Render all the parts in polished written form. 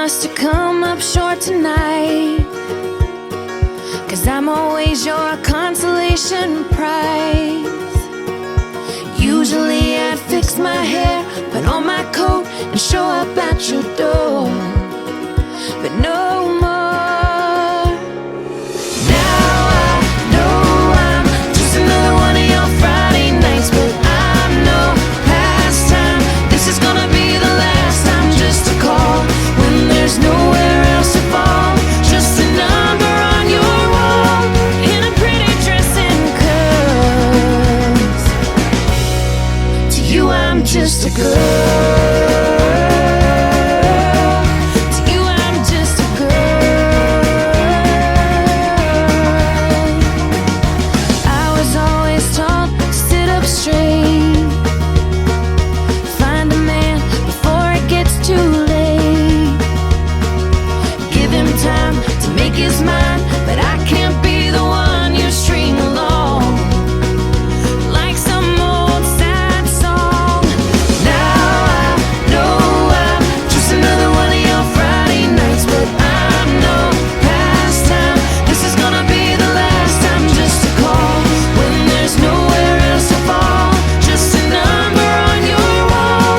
wants to come up short tonight, 'cause I'm always your consolation prize. Usually I'd fix my hair, put on my coat, and show up at your door, but no more. Now I know I'm just another one of your Friday nights, but I'm no pastime. This is gonna be the last time. Just a call when there's nowhere else to fall. Just a number on your wall in a pretty dress and curls. To you I'm just a girl. To you I'm just a girl. I was always taught to sit up straight, find a man before it gets too late, give him time to make his mind, but I can't be the one you string along like some old sad song. Now I know I'm just another one of your Friday nights, but I'm no pastime. This is gonna be the last time. Just a call when there's nowhere else to fall. Just a number on your wall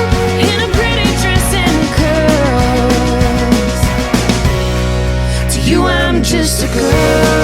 in a pretty dress and curls. To you I'm just a girl.